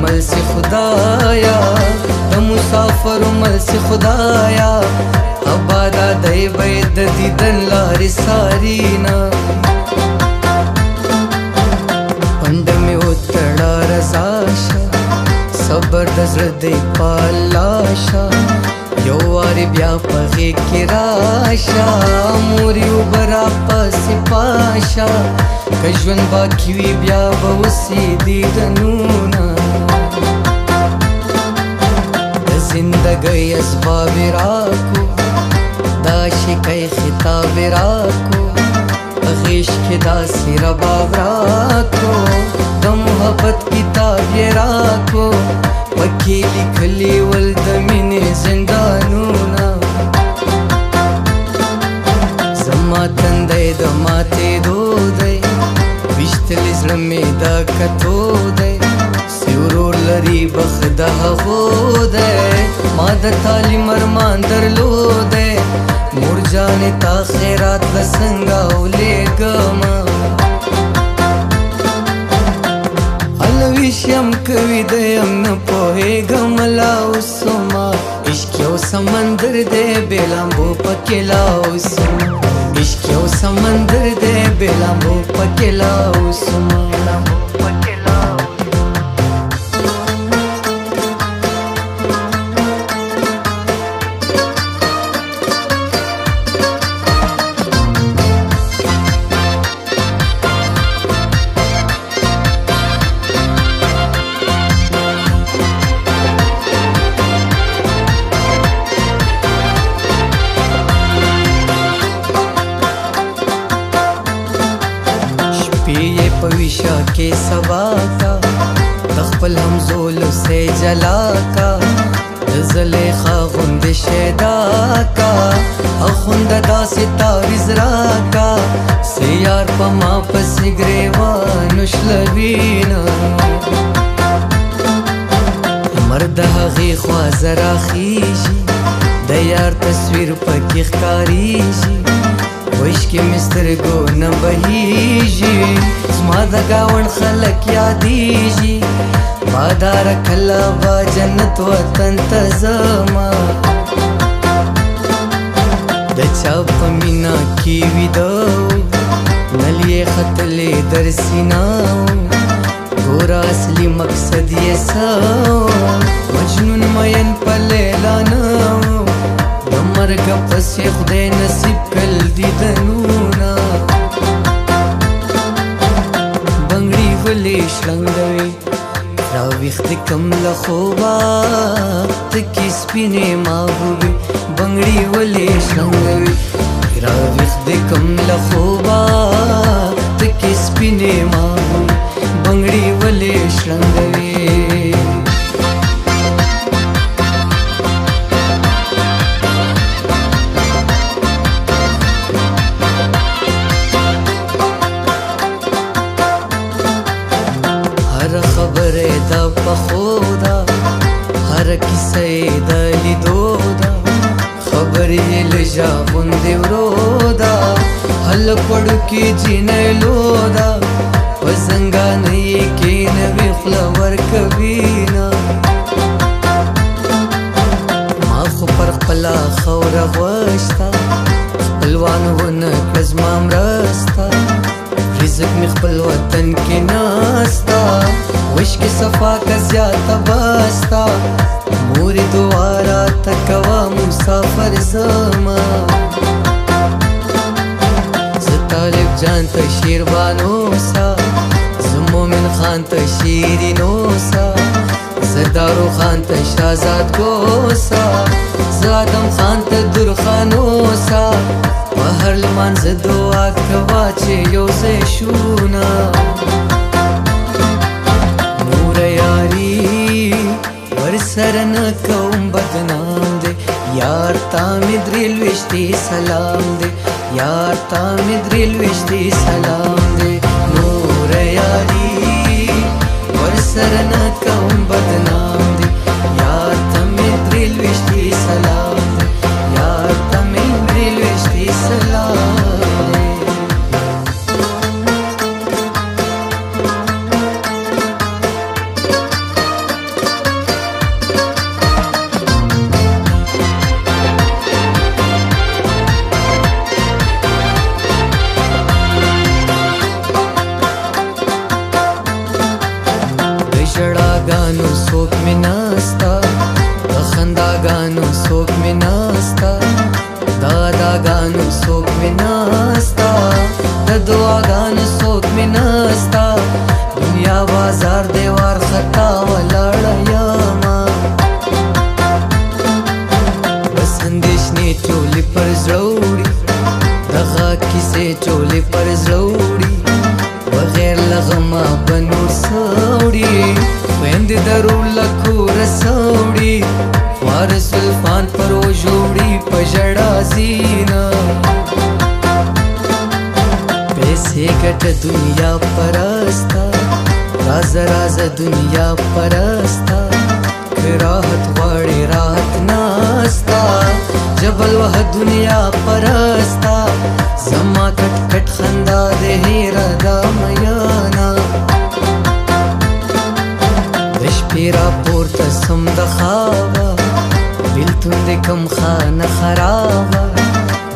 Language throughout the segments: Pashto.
مل سی خدایا د مسافر مل سی خدایا ابادا دای بید د دیدن لارې سارینا پند می وتړه رضا شه صبر د زړه دی پالاشا یو وارې بیا پغې کې راشه مورې اوبه راپسې پاشه که ژوند باقي وي بیا به وسي دیدنونه د زندګۍ اسباب راکو دا شکۍ خطاب راکو په غیش کې داسې رباب راکو د محبت کتاب یې راکو پکې لیکلي ول د مینې زندانونه زما تندی د ماتېدو دی ویشتلی زړه مې د کتو دی سی ورور لري بخت د هغو دی ما د تعلیم ارمان درلودی مور جانې تا خیرات به څنګه ولیږمه ویشم کوي دیم نه پوهېږم لا اوسما عشق یو سمندر دی بې لامبو پکې لا اوسما عشق یو سمندر دی بې لامبو پکې لا اوسما پویشا کې سبا کا د خپل همزولو سے جلا کا د زلیخا غوندې شیدا کا اخوند داسې تعویض راکا سی یار په ما پسې ګریوان شلوینا مرد هغې خوا زرا خیژي د یار تصویر پکې ښکاریږي وشکی مسترګو نه بهیږي زما د ګاونډ خلک یادیږي بادار کله به جنت وطن ته ځمه د چا په مینا کې ویده نل یې ختلې در سینه ګوره اصلي مقصد یې څه مجنون مین په لیلا نه مرګ پسې خدای نصیب کل دیدنونه بنګړي ولې شلنګوي راویښ کم له خوبه تکې سپینې محبوبې بنګړي ولې شلنګوي راویښ کم له خوبه تکې سپینې محبوبې بنګړي ولې شلنګوي خبره دا پخو دا هر کیسه د لیدو دا خبرې لږه غوندې ورو دا هلک وړوکي جینۍ لو دا په زنګانۍ کې نوې خوله ورکوینه ما خو پر خپله خوره غوښته خپلوان ونه کړه زما مرسته رزق می خپل وطن کې ناستا وشک صفا کا زیاته باستا مور دوارا تکوا مسافر زما ز طالب جان ته شیروانو سا ز مومن خان ته شیرینو سا ز دارو خان ته شہزاد ګوسا ز آدم خان ته درخانو سا هر لمانځ دعا کوا چې یو ځای شونا نور یاري ورسره نه کوم بدنام دی یار تا مې درې لویشتې سلام دی یار تا مې درې لویشتې سلام دی نور یاري ورسره نه کوم بدنام دی یار تا مې درې لویشتې سلام دی یار تا مې درې لویشتې سلام دی خنداګانو څوک مې ناستا د خنداګانو څوک مې ناستا د اداګانو څوک مې ناستا د دعاګانو څوک مې ناستا دنیا بازار دیوار خطا ولاړه یمه بس اندېښنې ټولې پر زړه وړي دغه کیسې ټولې پر زړه وړي بغیر له غمه به نور څه وړي خویندې د روله کوره څه وړي خوار زلفان پر اوږو وړي په ژړا ځینه پیسې ګټه دنیا پرسته رازه رازه دنیا پرسته که راحت غواړې راحت ناسته جبل وه دنیا پرسته زما کټ کټ خندا دې هیره دا میانه د شپې راپورته سم د خوابه بېلتون دې کم خانه خرابه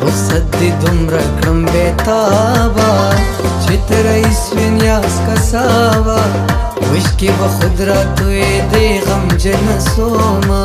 رخصت دې دومره کړم بېتابه چې ته رئیس وې نیاز کسابه وشکې به خود راتوې دې غمجنه سومه